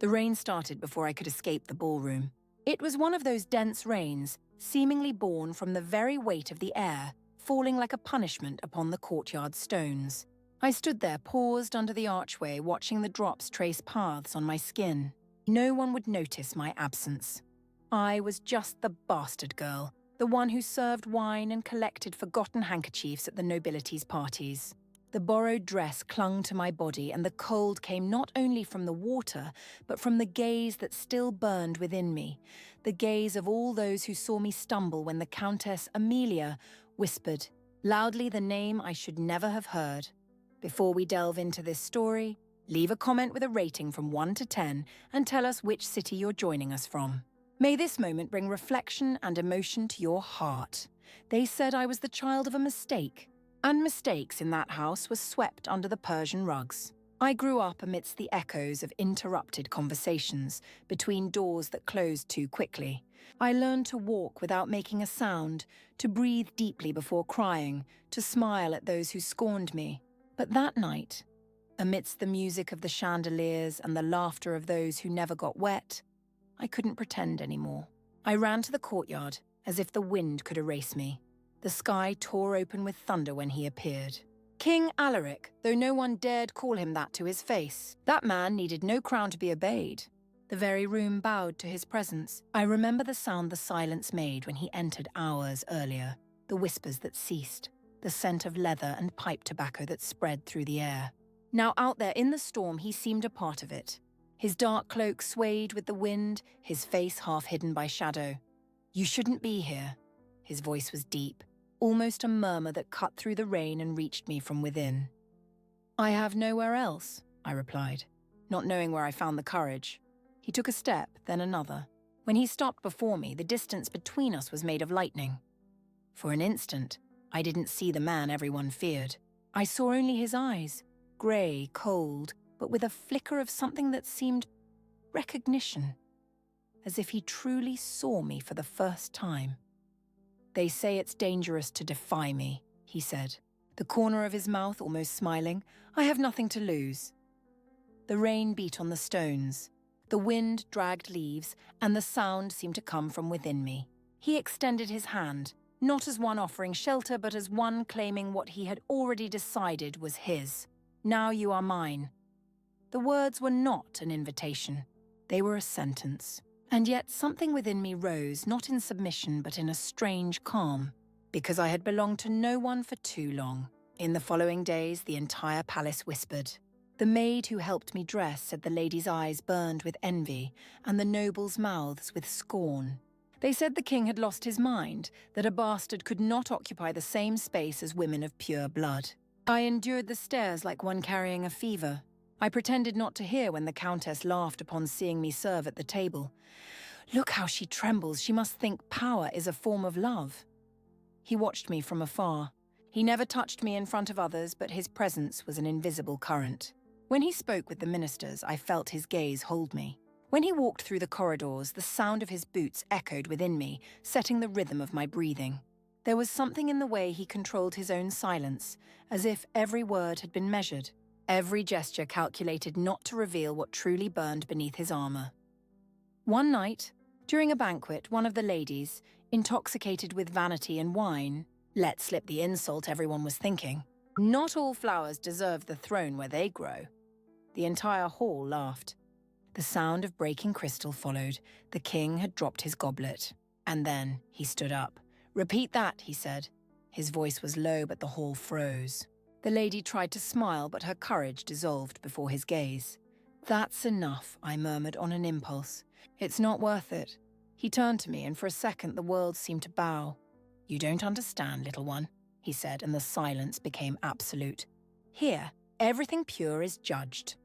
The rain started before I could escape the ballroom. It was one of those dense rains, seemingly born from the very weight of the air, falling like a punishment upon the courtyard stones. I stood there paused under the archway, watching the drops trace paths on my skin. No one would notice my absence. I was just the bastard girl, the one who served wine and collected forgotten handkerchiefs at the nobility's parties. The borrowed dress clung to my body, and the cold came not only from the water, but from the gaze that still burned within me, the gaze of all those who saw me stumble when the Countess Amelia whispered loudly the name I should never have heard. Before we delve into this story, leave a comment with a rating from 1 to 10 and tell us which city you're joining us from. May this moment bring reflection and emotion to your heart. They said I was the child of a mistake, and mistakes in that house were swept under the Persian rugs. I grew up amidst the echoes of interrupted conversations between doors that closed too quickly. I learned to walk without making a sound, to breathe deeply before crying, to smile at those who scorned me. But that night, amidst the music of the chandeliers and the laughter of those who never got wet, I couldn't pretend anymore. I ran to the courtyard, as if the wind could erase me. The sky tore open with thunder when he appeared. King Alaric, though no one dared call him that to his face. That man needed no crown to be obeyed. The very room bowed to his presence. I remember the sound the silence made when he entered hours earlier, the whispers that ceased, the scent of leather and pipe tobacco that spread through the air. Now out there in the storm, he seemed a part of it. His dark cloak swayed with the wind, his face half hidden by shadow. "You shouldn't be here." His voice was deep, almost a murmur that cut through the rain and reached me from within. "I have nowhere else," I replied, not knowing where I found the courage. He took a step, then another. When he stopped before me, the distance between us was made of lightning. For an instant, I didn't see the man everyone feared. I saw only his eyes, grey, cold, but with a flicker of something that seemed recognition, as if he truly saw me for the first time. "They say it's dangerous to defy me," he said, the corner of his mouth almost smiling. "I have nothing to lose." The rain beat on the stones. The wind dragged leaves, and the sound seemed to come from within me. He extended his hand, not as one offering shelter, but as one claiming what he had already decided was his. "Now you are mine." The words were not an invitation. They were a sentence. And yet something within me rose, not in submission, but in a strange calm, because I had belonged to no one for too long. In the following days, the entire palace whispered. The maid who helped me dress said the ladies' eyes burned with envy, and the nobles' mouths with scorn. They said the king had lost his mind, that a bastard could not occupy the same space as women of pure blood. I endured the stares like one carrying a fever. I pretended not to hear when the Countess laughed upon seeing me serve at the table. "Look how she trembles, she must think power is a form of love." He watched me from afar. He never touched me in front of others, but his presence was an invisible current. When he spoke with the ministers, I felt his gaze hold me. When he walked through the corridors, the sound of his boots echoed within me, setting the rhythm of my breathing. There was something in the way he controlled his own silence, as if every word had been measured. Every gesture calculated not to reveal what truly burned beneath his armor. One night, during a banquet, one of the ladies, intoxicated with vanity and wine, let slip the insult everyone was thinking. "Not all flowers deserve the throne where they grow." The entire hall laughed. The sound of breaking crystal followed. The king had dropped his goblet. And then he stood up. "Repeat that," he said. His voice was low, but the hall froze. The lady tried to smile, but her courage dissolved before his gaze. "That's enough," I murmured on an impulse. "It's not worth it." He turned to me, and for a second the world seemed to bow. "You don't understand, little one," he said, and the silence became absolute. "Here, everything pure is judged."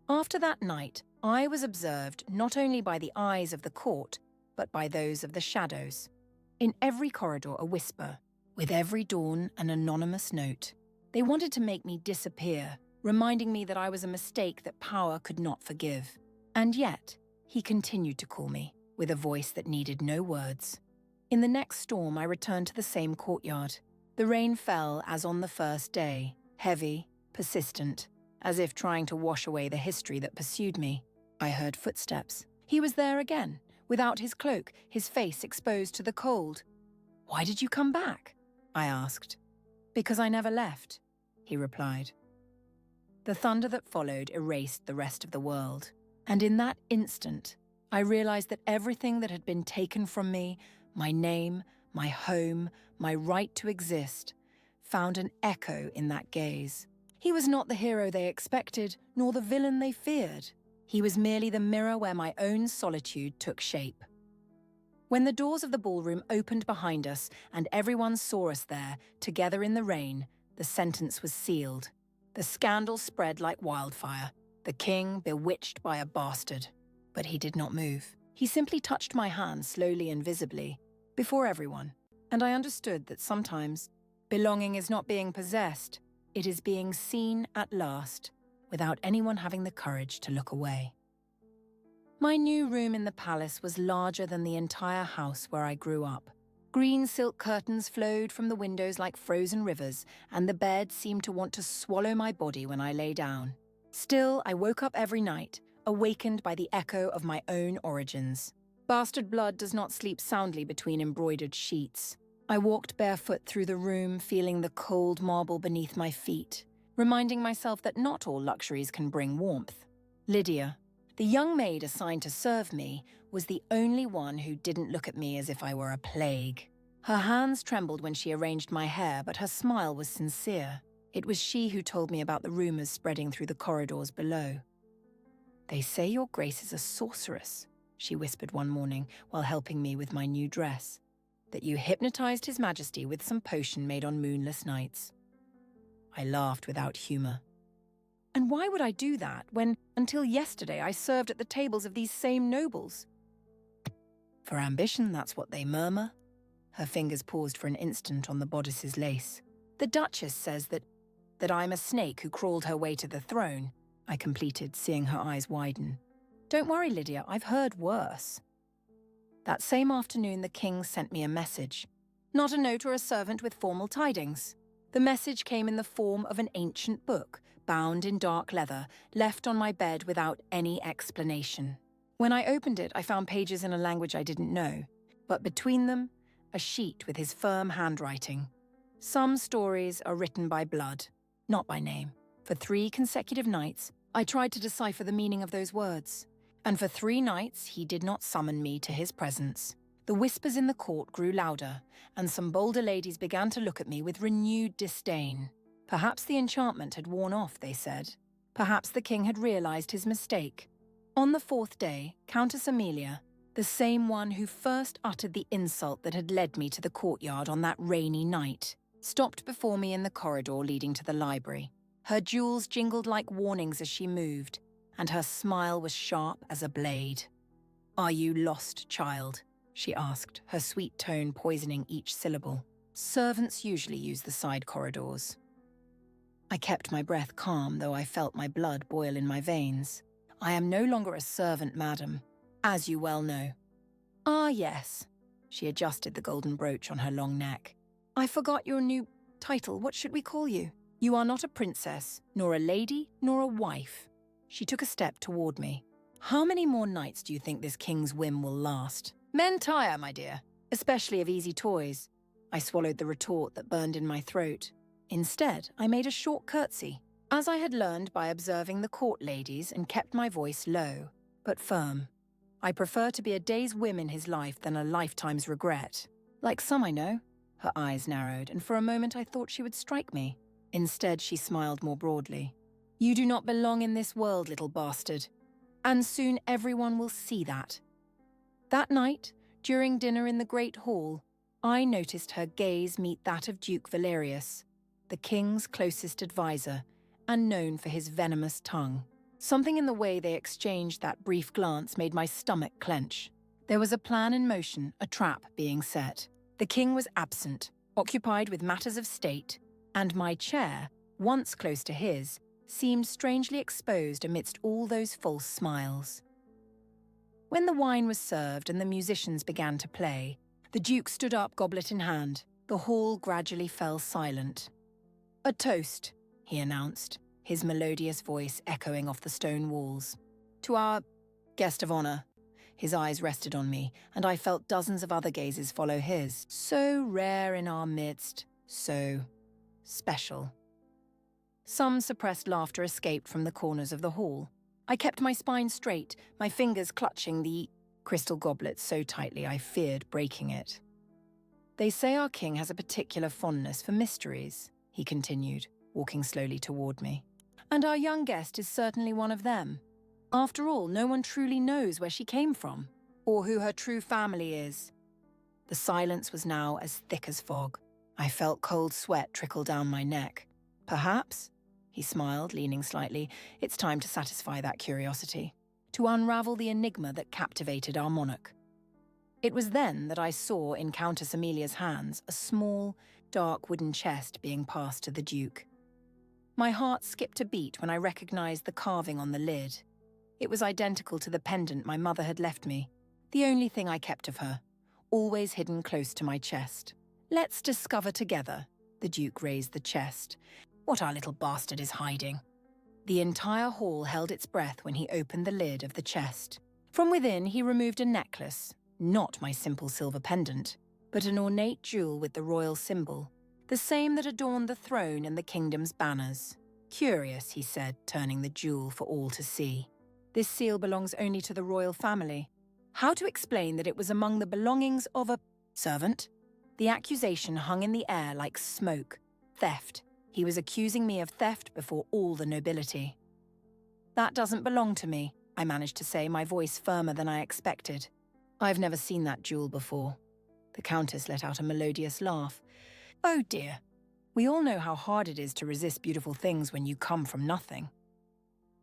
After that night, I was observed not only by the eyes of the court, but by those of the shadows. In every corridor a whisper, with every dawn an anonymous note. They wanted to make me disappear, reminding me that I was a mistake that power could not forgive. And yet, he continued to call me, with a voice that needed no words. In the next storm, I returned to the same courtyard. The rain fell as on the first day, heavy, persistent, as if trying to wash away the history that pursued me. I heard footsteps. He was there again, without his cloak, his face exposed to the cold. "Why did you come back?" I asked. "Because I never left," he replied. The thunder that followed erased the rest of the world, and in that instant, I realized that everything that had been taken from me, my name, my home, my right to exist, found an echo in that gaze. He was not the hero they expected, nor the villain they feared. He was merely the mirror where my own solitude took shape. When the doors of the ballroom opened behind us and everyone saw us there, together in the rain, the sentence was sealed. The scandal spread like wildfire, the king bewitched by a bastard. But he did not move. He simply touched my hand slowly and visibly, before everyone, and I understood that sometimes belonging is not being possessed, it is being seen at last, without anyone having the courage to look away. My new room in the palace was larger than the entire house where I grew up. Green silk curtains flowed from the windows like frozen rivers, and the bed seemed to want to swallow my body when I lay down. Still, I woke up every night, awakened by the echo of my own origins. Bastard blood does not sleep soundly between embroidered sheets. I walked barefoot through the room, feeling the cold marble beneath my feet, reminding myself that not all luxuries can bring warmth. Lydia, the young maid assigned to serve me, was the only one who didn't look at me as if I were a plague. Her hands trembled when she arranged my hair, but her smile was sincere. It was she who told me about the rumors spreading through the corridors below. "They say your grace is a sorceress," she whispered one morning while helping me with my new dress, "that you hypnotized His Majesty with some potion made on moonless nights." I laughed without humor. And why would I do that when, until yesterday, I served at the tables of these same nobles? For ambition, that's what they murmur. Her fingers paused for an instant on the bodice's lace. The Duchess says that I'm a snake who crawled her way to the throne, I completed, seeing her eyes widen. Don't worry, Lydia, I've heard worse. That same afternoon, the king sent me a message. Not a note or a servant with formal tidings. The message came in the form of an ancient book, bound in dark leather, left on my bed without any explanation. When I opened it, I found pages in a language I didn't know, but between them, a sheet with his firm handwriting. Some stories are written by blood, not by name. For 3 consecutive nights, I tried to decipher the meaning of those words, and for 3 nights he did not summon me to his presence. The whispers in the court grew louder, and some bolder ladies began to look at me with renewed disdain. Perhaps the enchantment had worn off, they said. Perhaps the king had realized his mistake. On the 4th day, Countess Amelia, the same one who first uttered the insult that had led me to the courtyard on that rainy night, stopped before me in the corridor leading to the library. Her jewels jingled like warnings as she moved, and her smile was sharp as a blade. "Are you lost, child?" she asked, her sweet tone poisoning each syllable. Servants usually use the side corridors. I kept my breath calm, though I felt my blood boil in my veins. "I am no longer a servant, madam, as you well know." "Ah, yes." She adjusted the golden brooch on her long neck. "I forgot your new title. What should we call you? You are not a princess, nor a lady, nor a wife." She took a step toward me. "How many more nights do you think this king's whim will last? Men tire, my dear, especially of easy toys." I swallowed the retort that burned in my throat. Instead, I made a short curtsy, as I had learned by observing the court ladies, and kept my voice low, but firm. I prefer to be a day's whim in his life than a lifetime's regret. Like some I know. Her eyes narrowed, and for a moment I thought she would strike me. Instead, she smiled more broadly. "You do not belong in this world, little bastard. And soon everyone will see that." That night, during dinner in the Great Hall, I noticed her gaze meet that of Duke Valerius, the king's closest advisor, and known for his venomous tongue. Something in the way they exchanged that brief glance made my stomach clench. There was a plan in motion, a trap being set. The king was absent, occupied with matters of state, and my chair, once close to his, seemed strangely exposed amidst all those false smiles. When the wine was served and the musicians began to play, the Duke stood up, goblet in hand. The hall gradually fell silent. "A toast," he announced, his melodious voice echoing off the stone walls. "To our Guest of honor. His eyes rested on me, and I felt dozens of other gazes follow his. So rare in our midst, so special. Some suppressed laughter escaped from the corners of the hall. I kept my spine straight, my fingers clutching the crystal goblet so tightly I feared breaking it. They say our king has a particular fondness for mysteries, he continued, walking slowly toward me. And our young guest is certainly one of them. After all, no one truly knows where she came from, or who her true family is. The silence was now as thick as fog. I felt cold sweat trickle down my neck. Perhaps, he smiled, leaning slightly, it's time to satisfy that curiosity, to unravel the enigma that captivated our monarch. It was then that I saw in Countess Amelia's hands a small, dark wooden chest being passed to the Duke. My heart skipped a beat when I recognized the carving on the lid. It was identical to the pendant my mother had left me, the only thing I kept of her, always hidden close to my chest. Let's discover together, the Duke raised the chest, what our little bastard is hiding. The entire hall held its breath when he opened the lid of the chest. From within, he removed a necklace, not my simple silver pendant, but an ornate jewel with the royal symbol, the same that adorned the throne and the kingdom's banners. Curious, he said, turning the jewel for all to see. This seal belongs only to the royal family. How to explain that it was among the belongings of a servant? The accusation hung in the air like smoke. Theft. He was accusing me of theft before all the nobility. That doesn't belong to me, I managed to say, my voice firmer than I expected. I've never seen that jewel before. The Countess let out a melodious laugh. Oh dear. We all know how hard it is to resist beautiful things when you come from nothing.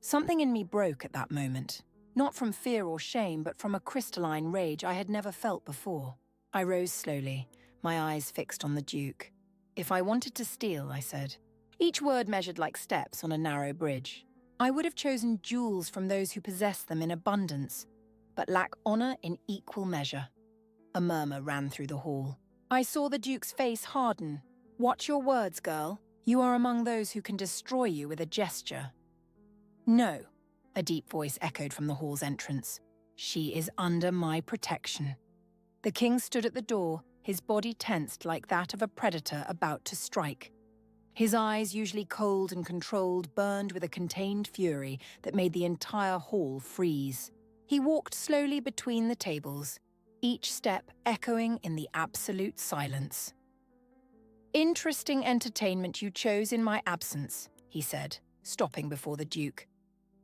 Something in me broke at that moment, not from fear or shame, but from a crystalline rage I had never felt before. I rose slowly, my eyes fixed on the Duke. If I wanted to steal, I said. Each word measured like steps on a narrow bridge. I would have chosen jewels from those who possess them in abundance, but lack honor in equal measure. A murmur ran through the hall. I saw the Duke's face harden. Watch your words, girl. You are among those who can destroy you with a gesture. No, a deep voice echoed from the hall's entrance. She is under my protection. The king stood at the door, his body tensed like that of a predator about to strike. His eyes, usually cold and controlled, burned with a contained fury that made the entire hall freeze. He walked slowly between the tables, each step echoing in the absolute silence. Interesting entertainment you chose in my absence, he said, stopping before the Duke.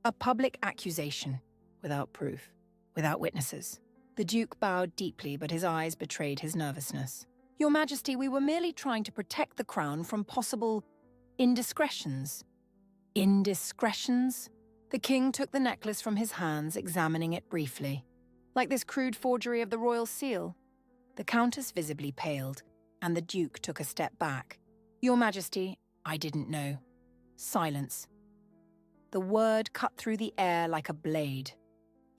A public accusation, without proof, without witnesses. The Duke bowed deeply, but his eyes betrayed his nervousness. Your Majesty, we were merely trying to protect the crown from possible indiscretions. Indiscretions? The king took the necklace from his hands, examining it briefly. Like this crude forgery of the royal seal. The Countess visibly paled, and the Duke took a step back. Your Majesty, I didn't know. Silence. The word cut through the air like a blade.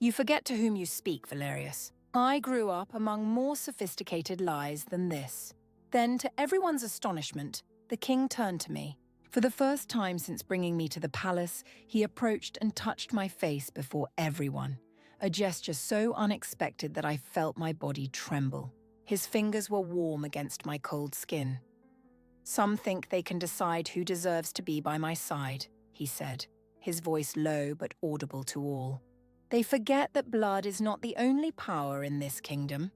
You forget to whom you speak, Valerius. I grew up among more sophisticated lies than this. Then, to everyone's astonishment, the king turned to me. For the first time since bringing me to the palace, he approached and touched my face before everyone, a gesture so unexpected that I felt my body tremble. His fingers were warm against my cold skin. Some think they can decide who deserves to be by my side, he said, his voice low but audible to all. They forget that blood is not the only power in this kingdom.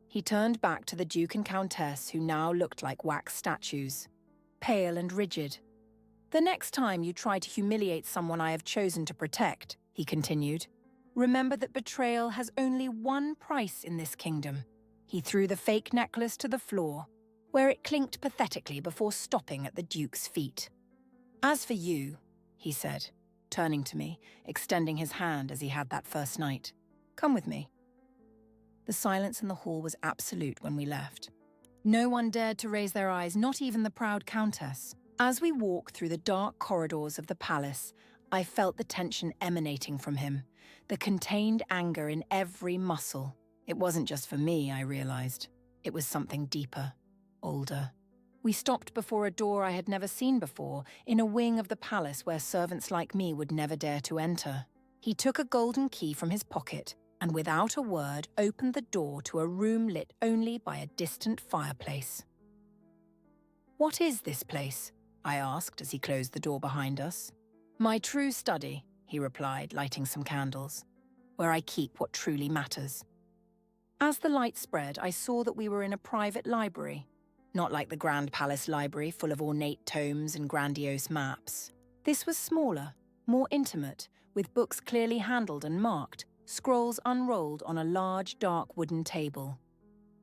He turned back to the Duke and Countess, who now looked like wax statues, pale and rigid. The next time you try to humiliate someone I have chosen to protect, he continued, remember that betrayal has only one price in this kingdom. He threw the fake necklace to the floor, where it clinked pathetically before stopping at the Duke's feet. As for you, he said, turning to me, extending his hand as he had that first night. Come with me. The silence in the hall was absolute when we left. No one dared to raise their eyes, not even the proud Countess. As we walked through the dark corridors of the palace, I felt the tension emanating from him, the contained anger in every muscle. It wasn't just for me, I realized. It was something deeper, older. We stopped before a door I had never seen before, in a wing of the palace where servants like me would never dare to enter. He took a golden key from his pocket and without a word opened the door to a room lit only by a distant fireplace. "What is this place?" I asked as he closed the door behind us. "My true study," he replied, lighting some candles, "where I keep what truly matters." As the light spread, I saw that we were in a private library, not like the Grand Palace Library full of ornate tomes and grandiose maps. This was smaller, more intimate, with books clearly handled and marked, scrolls unrolled on a large, dark wooden table.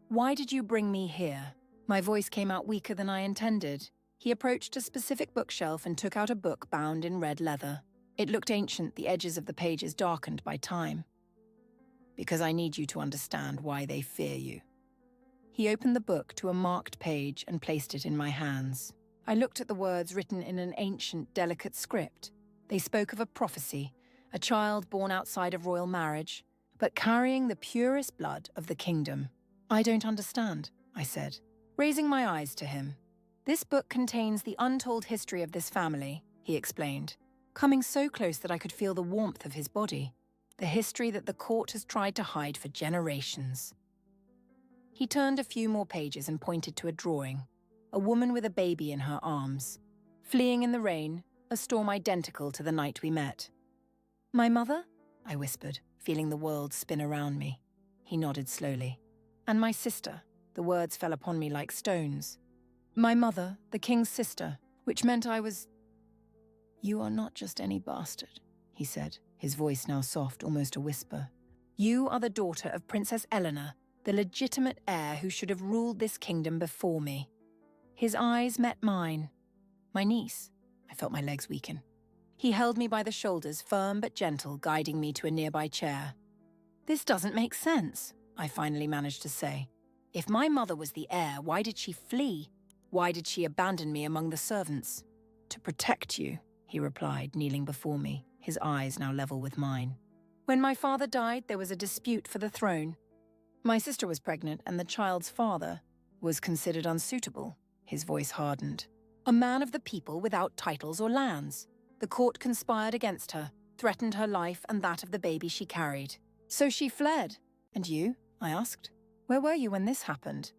"Why did you bring me here?" My voice came out weaker than I intended. He approached a specific bookshelf and took out a book bound in red leather. It looked ancient, the edges of the pages darkened by time. "Because I need you to understand why they fear you." He opened the book to a marked page and placed it in my hands. I looked at the words written in an ancient, delicate script. They spoke of a prophecy, a child born outside of royal marriage, but carrying the purest blood of the kingdom. "I don't understand," I said, raising my eyes to him. "This book contains the untold history of this family," he explained, coming so close that I could feel the warmth of his body, the history that the court has tried to hide for generations. He turned a few more pages and pointed to a drawing, a woman with a baby in her arms, fleeing in the rain, a storm identical to the night we met. "My mother?" I whispered, feeling the world spin around me. He nodded slowly. "And my sister." The words fell upon me like stones. "My mother, the king's sister," which meant I was... "You are not just any bastard," he said, his voice now soft, almost a whisper. "You are the daughter of Princess Eleanor, the legitimate heir who should have ruled this kingdom before me." His eyes met mine. "My niece." I felt my legs weaken. He held me by the shoulders, firm but gentle, guiding me to a nearby chair. "This doesn't make sense," I finally managed to say. "If my mother was the heir, why did she flee? Why did she abandon me among the servants?" "To protect you," he replied, kneeling before me, his eyes now level with mine. "When my father died, there was a dispute for the throne. My sister was pregnant, and the child's father was considered unsuitable." His voice hardened. "A man of the people without titles or lands. The court conspired against her, threatened her life and that of the baby she carried. So she fled. And you?" I asked. "Where were you when this happened?"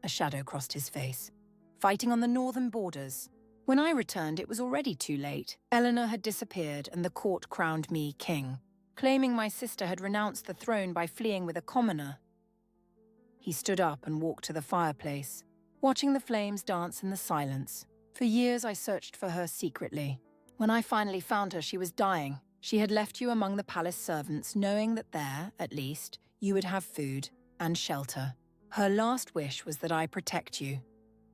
A shadow crossed his face. "Fighting on the northern borders. When I returned, it was already too late. Eleanor had disappeared and the court crowned me king, claiming my sister had renounced the throne by fleeing with a commoner." He stood up and walked to the fireplace, watching the flames dance in the silence. "For years I searched for her secretly. When I finally found her, she was dying. She had left you among the palace servants, knowing that there, at least, you would have food and shelter. Her last wish was that I protect you,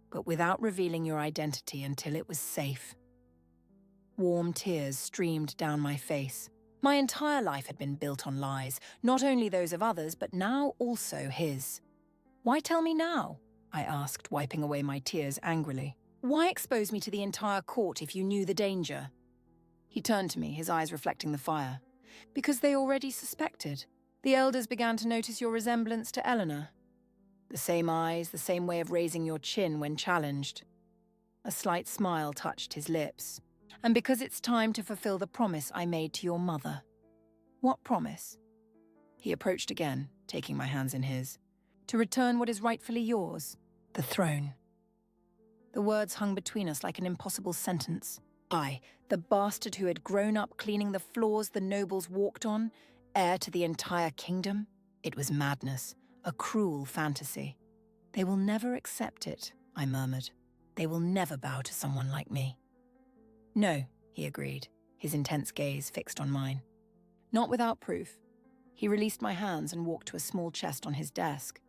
but without revealing your identity until it was safe." Warm tears streamed down my face. My entire life had been built on lies, not only those of others, but now also his. "Why tell me now?" I asked, wiping away my tears angrily. "Why expose me to the entire court if you knew the danger?" He turned to me, his eyes reflecting the fire. "Because they already suspected. The elders began to notice your resemblance to Eleanor. The same eyes, the same way of raising your chin when challenged." A slight smile touched his lips. "And because it's time to fulfill the promise I made to your mother." "What promise?" He approached again, taking my hands in his. "To return what is rightfully yours, the throne." The words hung between us like an impossible sentence. I, the bastard who had grown up cleaning the floors the nobles walked on, heir to the entire kingdom? It was madness, a cruel fantasy. "They will never accept it," I murmured. "They will never bow to someone like me." "No," he agreed, his intense gaze fixed on mine. "Not without proof." He released my hands and walked to a small chest on his desk.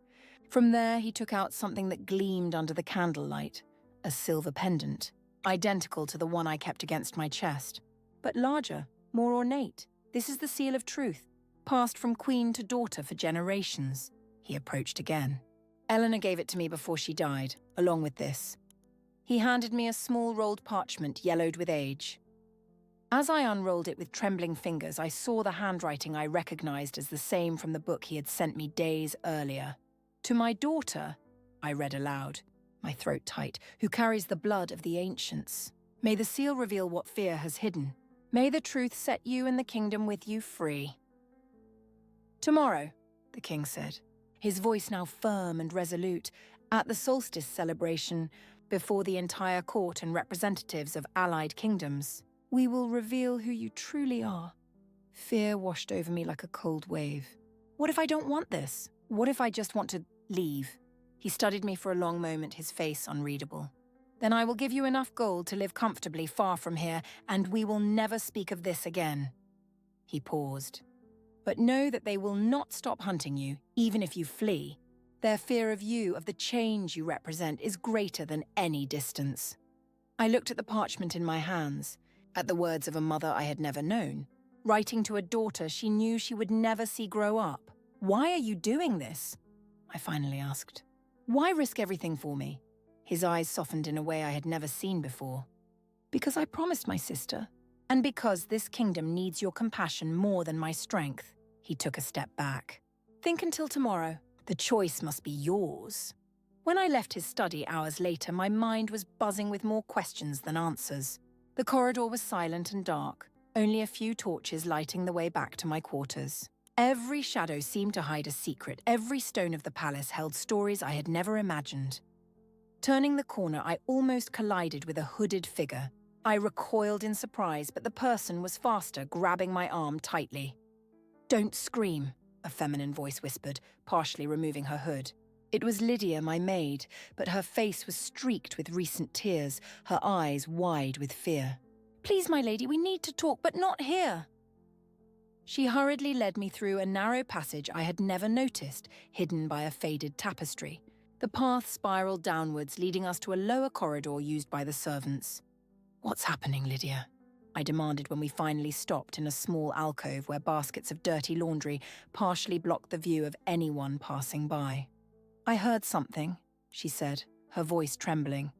From there, he took out something that gleamed under the candlelight, a silver pendant, identical to the one I kept against my chest, but larger, more ornate. "This is the seal of truth, passed from queen to daughter for generations." He approached again. "Eleanor gave it to me before she died, along with this." He handed me a small rolled parchment yellowed with age. As I unrolled it with trembling fingers, I saw the handwriting I recognized as the same from the book he had sent me days earlier. "To my daughter," I read aloud, my throat tight, "who carries the blood of the ancients. May the seal reveal what fear has hidden. May the truth set you and the kingdom with you free." "Tomorrow," the king said, his voice now firm and resolute, "at the solstice celebration, before the entire court and representatives of allied kingdoms, we will reveal who you truly are." Fear washed over me like a cold wave. What if I don't want this? What if I just want to leave? He studied me for a long moment, his face unreadable. "Then I will give you enough gold to live comfortably far from here, and we will never speak of this again." He paused. "But know that they will not stop hunting you, even if you flee. Their fear of you, of the change you represent, is greater than any distance." I looked at the parchment in my hands, at the words of a mother I had never known, writing to a daughter she knew she would never see grow up. "Why are you doing this?" I finally asked. "Why risk everything for me?" His eyes softened in a way I had never seen before. "Because I promised my sister, and because this kingdom needs your compassion more than my strength." He took a step back. "Think until tomorrow. The choice must be yours." When I left his study hours later, my mind was buzzing with more questions than answers. The corridor was silent and dark, only a few torches lighting the way back to my quarters. Every shadow seemed to hide a secret. Every stone of the palace held stories I had never imagined. Turning the corner, I almost collided with a hooded figure. I recoiled in surprise, but the person was faster, grabbing my arm tightly. "Don't scream," a feminine voice whispered, partially removing her hood. It was Lydia, my maid, but her face was streaked with recent tears, her eyes wide with fear. "Please, my lady, we need to talk, but not here." She hurriedly led me through a narrow passage I had never noticed, hidden by a faded tapestry. The path spiraled downwards, leading us to a lower corridor used by the servants. "What's happening, Lydia?" I demanded when we finally stopped in a small alcove where baskets of dirty laundry partially blocked the view of anyone passing by. "I heard something," she said, her voice trembling.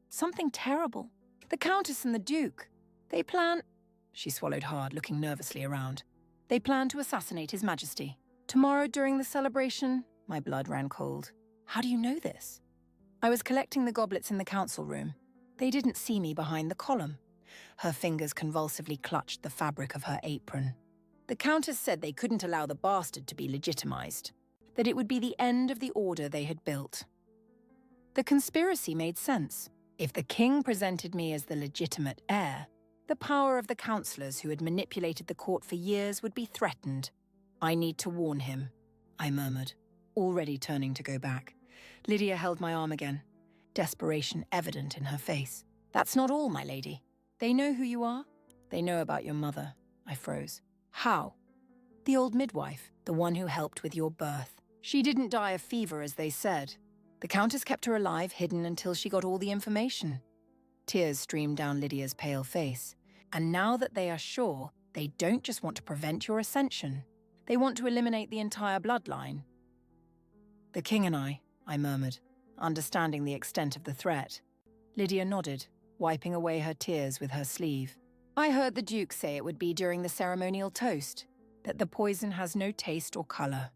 "Something terrible. The Countess and the Duke. They plan—" She swallowed hard, looking nervously around. "They plan to assassinate His Majesty. Tomorrow during the celebration." My blood ran cold. "How do you know this?" "I was collecting the goblets in the council room. They didn't see me behind the column." Her fingers convulsively clutched the fabric of her apron. "The Countess said they couldn't allow the bastard to be legitimized, that it would be the end of the order they had built." The conspiracy made sense. If the king presented me as the legitimate heir, the power of the councillors who had manipulated the court for years would be threatened. "I need to warn him," I murmured, already turning to go back. Lydia held my arm again, desperation evident in her face. "That's not all, my lady. They know who you are. They know about your mother." I froze. "How?" "The old midwife, the one who helped with your birth. She didn't die of fever, as they said. The Countess kept her alive, hidden until she got all the information." Tears streamed down Lydia's pale face. "And now that they are sure, they don't just want to prevent your ascension. They want to eliminate the entire bloodline." "The king and I murmured, understanding the extent of the threat. Lydia nodded, wiping away her tears with her sleeve. "I heard the Duke say it would be during the ceremonial toast, that the poison has no taste or colour."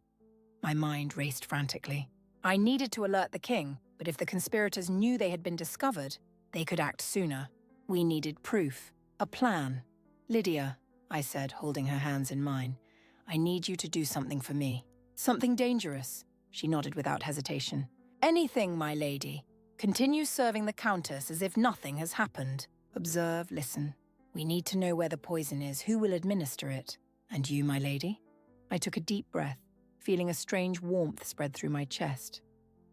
My mind raced frantically. I needed to alert the king, but if the conspirators knew they had been discovered, they could act sooner. We needed proof, a plan. "Lydia," I said, holding her hands in mine, "I need you to do something for me." "Something dangerous?" She nodded without hesitation. "Anything, my lady. Continue serving the Countess as if nothing has happened. Observe, listen. We need to know where the poison is, who will administer it. And you, my lady?" I took a deep breath, feeling a strange warmth spread through my chest.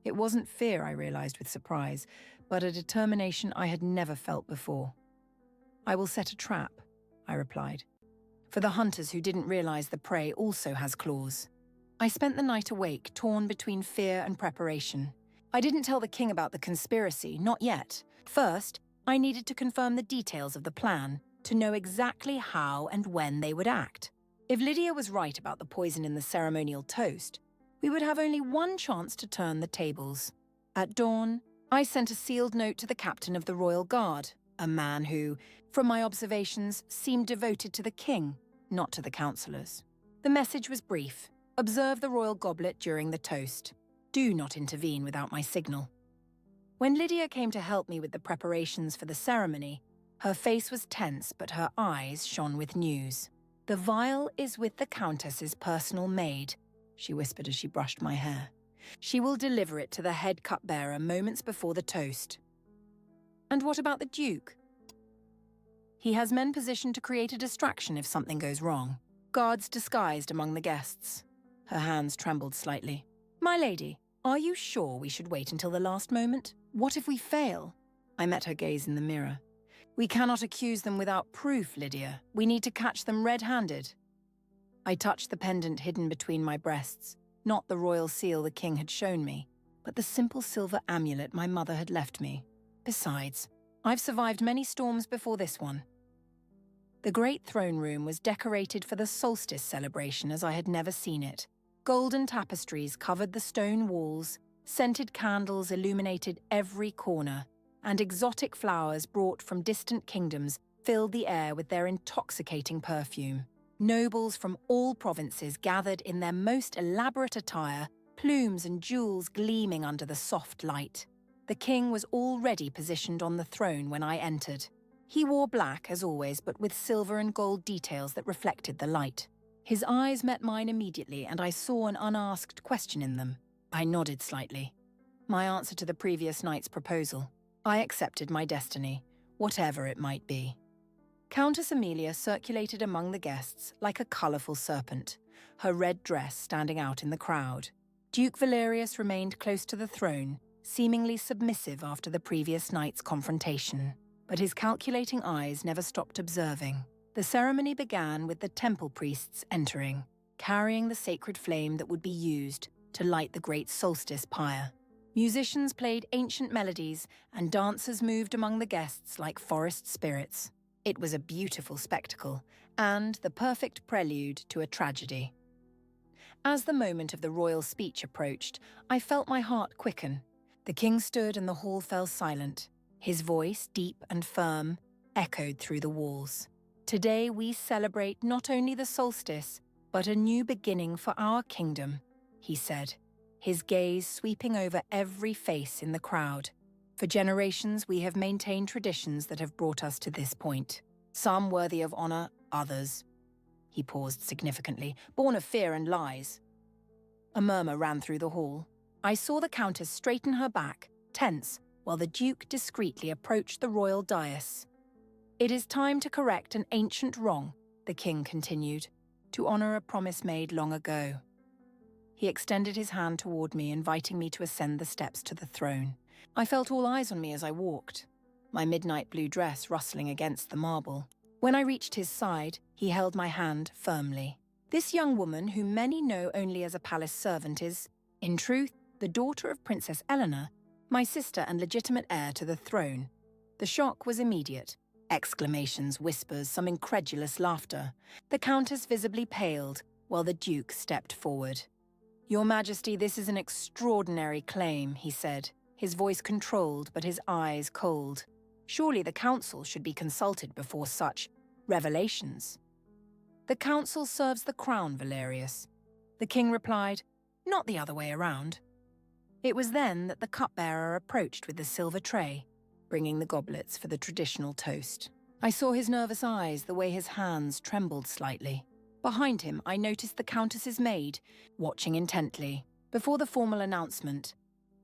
It wasn't fear, I realized with surprise, but a determination I had never felt before. "I will set a trap," I replied. "For the hunters who didn't realize the prey also has claws." I spent the night awake, torn between fear and preparation. I didn't tell the king about the conspiracy, not yet. First, I needed to confirm the details of the plan, to know exactly how and when they would act. If Lydia was right about the poison in the ceremonial toast, we would have only one chance to turn the tables. At dawn, I sent a sealed note to the captain of the Royal Guard, a man who, from my observations, seemed devoted to the king, not to the councillors. The message was brief. Observe the royal goblet during the toast. Do not intervene without my signal. When Lydia came to help me with the preparations for the ceremony, Her face was tense, but her eyes shone with news. "The vial is with the Countess's personal maid," she whispered as she brushed my hair. "She will deliver it to the head cupbearer moments before the toast." "And what about the Duke?" "He has men positioned to create a distraction if something goes wrong. Guards disguised among the guests." Her hands trembled slightly. "My lady, are you sure we should wait until the last moment? What if we fail?" I met her gaze in the mirror. "We cannot accuse them without proof, Lydia. We need to catch them red-handed." I touched the pendant hidden between my breasts, not the royal seal the king had shown me, but the simple silver amulet my mother had left me. Besides, I've survived many storms before this one. The great throne room was decorated for the solstice celebration as I had never seen it. Golden tapestries covered the stone walls, scented candles illuminated every corner, and exotic flowers brought from distant kingdoms filled the air with their intoxicating perfume. Nobles from all provinces gathered in their most elaborate attire, plumes and jewels gleaming under the soft light. The king was already positioned on the throne when I entered. He wore black, as always, but with silver and gold details that reflected the light. His eyes met mine immediately, and I saw an unasked question in them. I nodded slightly. My answer to the previous night's proposal. I accepted my destiny, whatever it might be. Countess Amelia circulated among the guests like a colourful serpent, her red dress standing out in the crowd. Duke Valerius remained close to the throne, seemingly submissive after the previous night's confrontation. But his calculating eyes never stopped observing. The ceremony began with the temple priests entering, carrying the sacred flame that would be used to light the great solstice pyre. Musicians played ancient melodies, and dancers moved among the guests like forest spirits. It was a beautiful spectacle, and the perfect prelude to a tragedy. As the moment of the royal speech approached, I felt my heart quicken. The king stood and the hall fell silent. His voice, deep and firm, echoed through the walls. "Today we celebrate not only the solstice, but a new beginning for our kingdom," he said, his gaze sweeping over every face in the crowd. "For generations we have maintained traditions that have brought us to this point. Some worthy of honor, others," he paused significantly, "born of fear and lies." A murmur ran through the hall. I saw the countess straighten her back, tense, while the duke discreetly approached the royal dais. "It is time to correct an ancient wrong," the king continued, "to honor a promise made long ago." He extended his hand toward me, inviting me to ascend the steps to the throne. I felt all eyes on me as I walked, my midnight blue dress rustling against the marble. When I reached his side, he held my hand firmly. "This young woman, whom many know only as a palace servant, is, in truth, the daughter of Princess Eleanor, my sister and legitimate heir to the throne." The shock was immediate. Exclamations, whispers, some incredulous laughter. The countess visibly paled, while the duke stepped forward. "Your Majesty, this is an extraordinary claim," he said, his voice controlled but his eyes cold. "Surely the council should be consulted before such revelations." "The council serves the crown, Valerius," the king replied, "not the other way around." It was then that the cupbearer approached with the silver tray, bringing the goblets for the traditional toast. I saw his nervous eyes, the way his hands trembled slightly. Behind him, I noticed the countess's maid, watching intently. Before the formal announcement,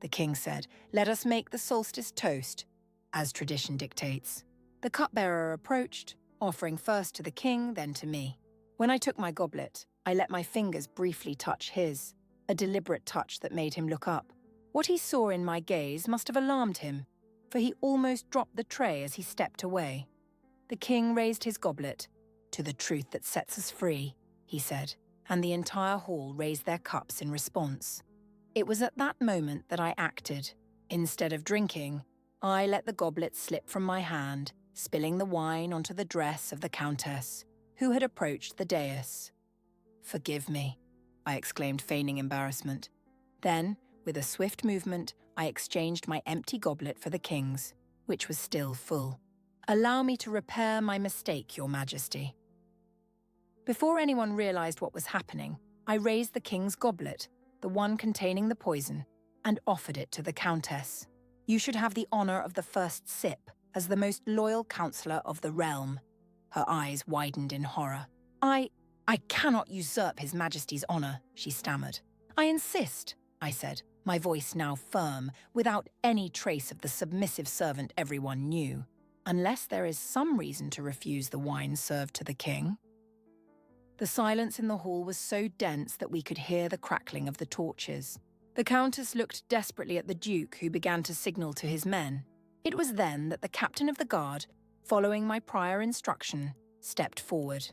the king said, "Let us make the solstice toast, as tradition dictates." The cupbearer approached, offering first to the king, then to me. When I took my goblet, I let my fingers briefly touch his, a deliberate touch that made him look up. What he saw in my gaze must have alarmed him, for he almost dropped the tray as he stepped away. The king raised his goblet. "To the truth that sets us free," he said, and the entire hall raised their cups in response. It was at that moment that I acted. Instead of drinking, I let the goblet slip from my hand, spilling the wine onto the dress of the countess, who had approached the dais. "Forgive me," I exclaimed, feigning embarrassment. Then, with a swift movement, I exchanged my empty goblet for the king's, which was still full. "Allow me to repair my mistake, Your Majesty." Before anyone realized what was happening, I raised the king's goblet, the one containing the poison, and offered it to the countess. "You should have the honor of the first sip," as the most loyal counselor of the realm. Her eyes widened in horror. I cannot usurp His Majesty's honor, she stammered. I insist, I said, my voice now firm, without any trace of the submissive servant everyone knew, unless there is some reason to refuse the wine served to the king. The silence in the hall was so dense that we could hear the crackling of the torches. The Countess looked desperately at the Duke, who began to signal to his men. It was then that the captain of the guard, following my prior instruction, stepped forward.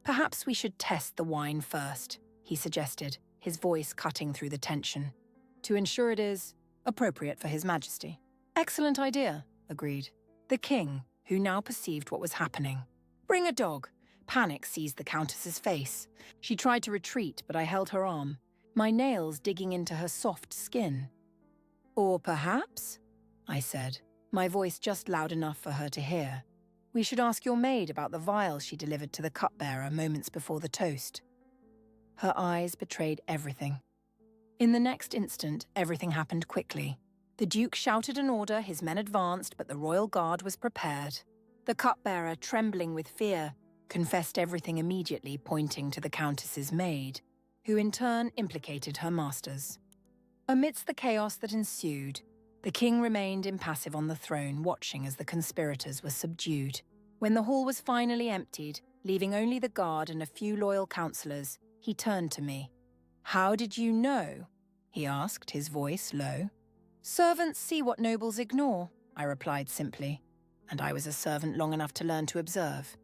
Perhaps we should test the wine first, he suggested, his voice cutting through the tension, to ensure it is appropriate for His Majesty. Excellent idea, agreed. The king, who now perceived what was happening. Bring a dog. Panic seized the Countess's face. She tried to retreat, but I held her arm, my nails digging into her soft skin. Or perhaps, I said, my voice just loud enough for her to hear, we should ask your maid about the vial she delivered to the cupbearer moments before the toast. Her eyes betrayed everything. In the next instant, everything happened quickly. The Duke shouted an order, his men advanced, but the royal guard was prepared. The cupbearer, trembling with fear, confessed everything immediately, pointing to the Countess's maid, who in turn implicated her masters. Amidst the chaos that ensued, the king remained impassive on the throne, watching as the conspirators were subdued. When the hall was finally emptied, leaving only the guard and a few loyal counselors, he turned to me. How did you know? He asked, his voice low. Servants see what nobles ignore, I replied simply, and I was a servant long enough to learn to observe.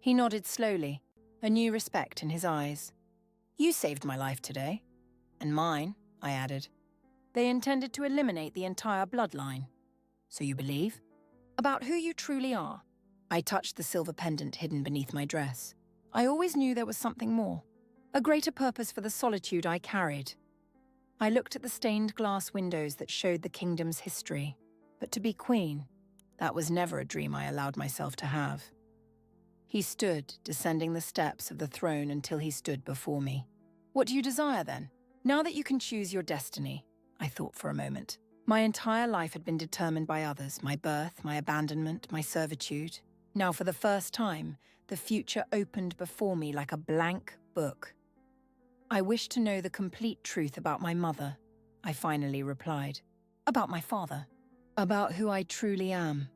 He nodded slowly, a new respect in his eyes. You saved my life today. And mine, I added. They intended to eliminate the entire bloodline. So you believe? About who you truly are. I touched the silver pendant hidden beneath my dress. I always knew there was something more. A greater purpose for the solitude I carried. I looked at the stained glass windows that showed the kingdom's history. But to be queen, that was never a dream I allowed myself to have. He stood, descending the steps of the throne until he stood before me. What do you desire, then? Now that you can choose your destiny, I thought for a moment. My entire life had been determined by others, my birth, my abandonment, my servitude. Now, for the first time, the future opened before me like a blank book. I wish to know the complete truth about my mother, I finally replied. About my father. About who I truly am.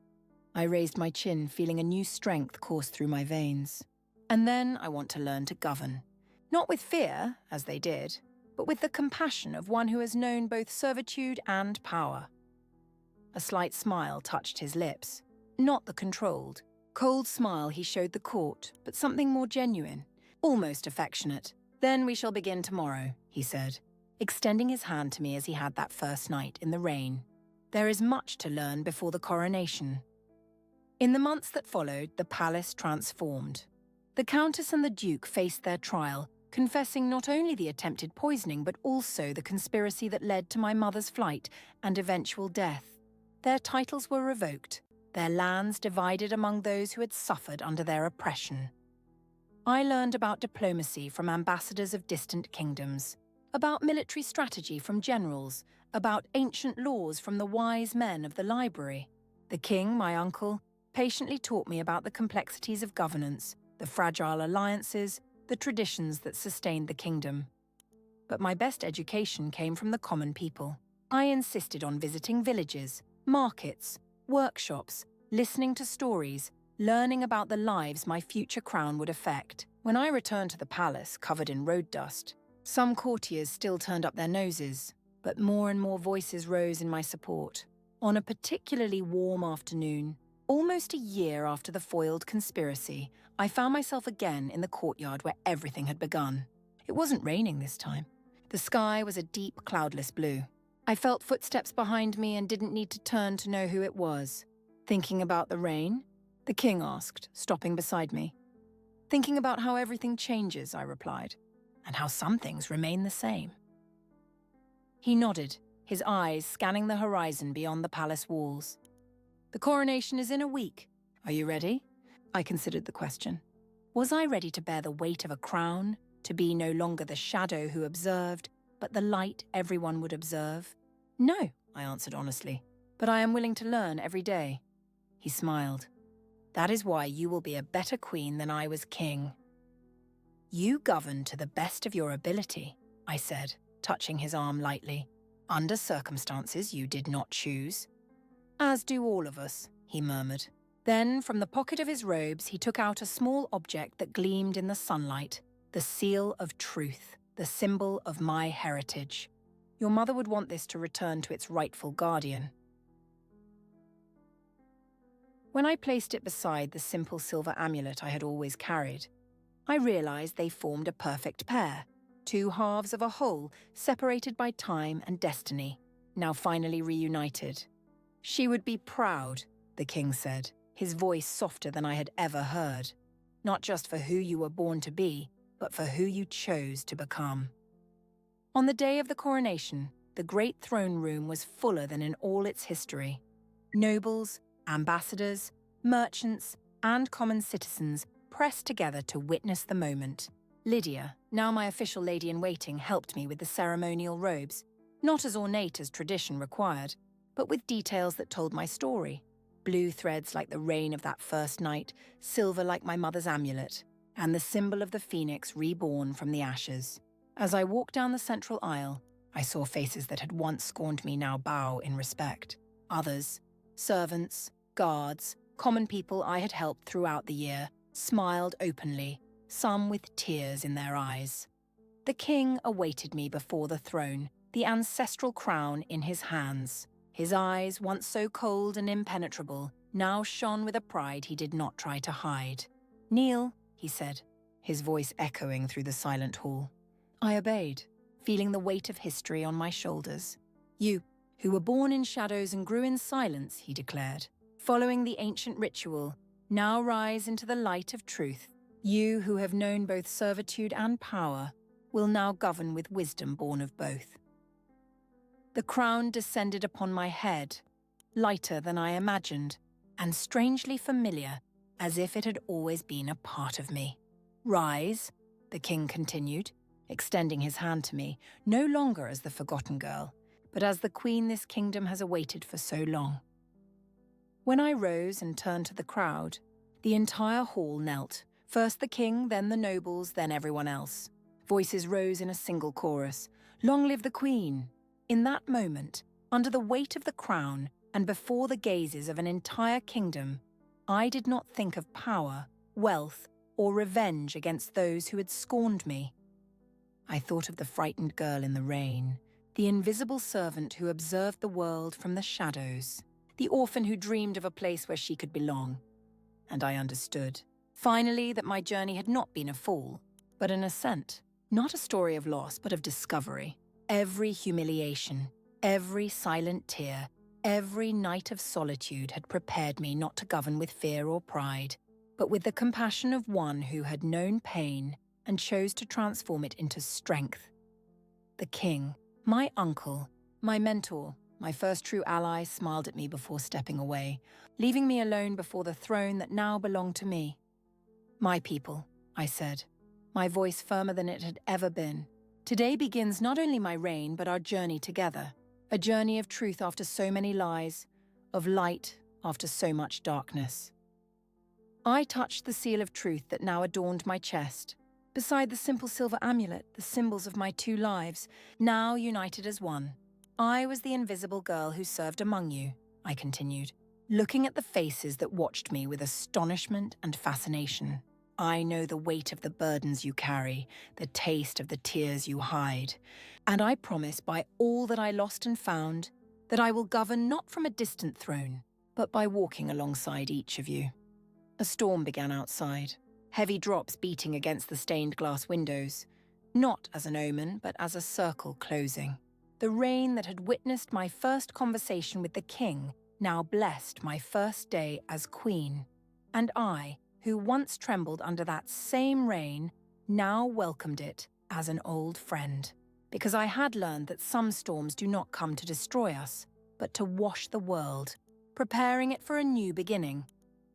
I raised my chin, feeling a new strength course through my veins. And then I want to learn to govern. Not with fear, as they did, but with the compassion of one who has known both servitude and power. A slight smile touched his lips, not the controlled, cold smile he showed the court, but something more genuine, almost affectionate. Then we shall begin tomorrow, he said, extending his hand to me as he had that first night in the rain. There is much to learn before the coronation. In the months that followed, the palace transformed. The Countess and the Duke faced their trial, confessing not only the attempted poisoning but also the conspiracy that led to my mother's flight and eventual death. Their titles were revoked, their lands divided among those who had suffered under their oppression. I learned about diplomacy from ambassadors of distant kingdoms, about military strategy from generals, about ancient laws from the wise men of the library. The king, my uncle, patiently taught me about the complexities of governance, the fragile alliances, the traditions that sustained the kingdom. But my best education came from the common people. I insisted on visiting villages, markets, workshops, listening to stories, learning about the lives my future crown would affect. When I returned to the palace, covered in road dust, some courtiers still turned up their noses, but more and more voices rose in my support. On a particularly warm afternoon, almost a year after the foiled conspiracy, I found myself again in the courtyard where everything had begun. It wasn't raining this time. The sky was a deep, cloudless blue. I felt footsteps behind me and didn't need to turn to know who it was. Thinking about the rain? The king asked, stopping beside me. Thinking about how everything changes, I replied, and how some things remain the same. He nodded, his eyes scanning the horizon beyond the palace walls. The coronation is in a week. Are you ready? I considered the question. Was I ready to bear the weight of a crown, to be no longer the shadow who observed, but the light everyone would observe? No, I answered honestly, but I am willing to learn every day. He smiled. "That is why you will be a better queen than I was king." "You govern to the best of your ability," I said, touching his arm lightly, "under circumstances you did not choose." "As do all of us," he murmured. Then, from the pocket of his robes, he took out a small object that gleamed in the sunlight, the seal of truth, the symbol of my heritage. "Your mother would want this to return to its rightful guardian." When I placed it beside the simple silver amulet I had always carried, I realized they formed a perfect pair, two halves of a whole separated by time and destiny, now finally reunited. "She would be proud," the king said, his voice softer than I had ever heard, "not just for who you were born to be, but for who you chose to become." On the day of the coronation, the great throne room was fuller than in all its history. Nobles, ambassadors, merchants, and common citizens pressed together to witness the moment. Lydia, now my official lady-in-waiting, helped me with the ceremonial robes, not as ornate as tradition required, but with details that told my story. Blue threads like the rain of that first night, silver like my mother's amulet, and the symbol of the phoenix reborn from the ashes. As I walked down the central aisle, I saw faces that had once scorned me now bow in respect. Others, servants, guards, common people I had helped throughout the year, smiled openly, some with tears in their eyes. The king awaited me before the throne, the ancestral crown in his hands. His eyes, once so cold and impenetrable, now shone with a pride he did not try to hide. "Kneel," he said, his voice echoing through the silent hall. I obeyed, feeling the weight of history on my shoulders. "You, who were born in shadows and grew in silence," he declared, "following the ancient ritual, now rise into the light of truth. You who have known both servitude and power will now govern with wisdom born of both." The crown descended upon my head, lighter than I imagined, and strangely familiar, as if it had always been a part of me. "Rise," the king continued, extending his hand to me, no longer as the forgotten girl, but as the queen this kingdom has awaited for so long. When I rose and turned to the crowd, the entire hall knelt, first the king, then the nobles, then everyone else. Voices rose in a single chorus, "Long live the queen!" In that moment, under the weight of the crown and before the gazes of an entire kingdom, I did not think of power, wealth, or revenge against those who had scorned me. I thought of the frightened girl in the rain, the invisible servant who observed the world from the shadows, the orphan who dreamed of a place where she could belong. And I understood, finally, that my journey had not been a fall, but an ascent, not a story of loss, but of discovery. Every humiliation, every silent tear, every night of solitude had prepared me not to govern with fear or pride, but with the compassion of one who had known pain and chose to transform it into strength. The king, my uncle, my mentor, my first true ally, smiled at me before stepping away, leaving me alone before the throne that now belonged to me. "My people," I said, my voice firmer than it had ever been. "Today begins not only my reign, but our journey together, a journey of truth after so many lies, of light after so much darkness." I touched the seal of truth that now adorned my chest, beside the simple silver amulet, the symbols of my two lives, now united as one. "I was the invisible girl who served among you," I continued, looking at the faces that watched me with astonishment and fascination. "I know the weight of the burdens you carry, the taste of the tears you hide, and I promise by all that I lost and found that I will govern not from a distant throne, but by walking alongside each of you." A storm began outside, heavy drops beating against the stained glass windows, not as an omen, but as a circle closing. The rain that had witnessed my first conversation with the king now blessed my first day as queen, and I, who once trembled under that same rain, now welcomed it as an old friend, because I had learned that some storms do not come to destroy us, but to wash the world, preparing it for a new beginning.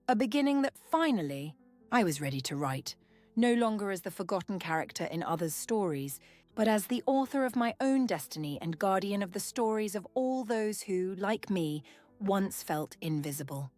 A beginning that finally I was ready to write, no longer as the forgotten character in others' stories, but as the author of my own destiny and guardian of the stories of all those who, like me, once felt invisible.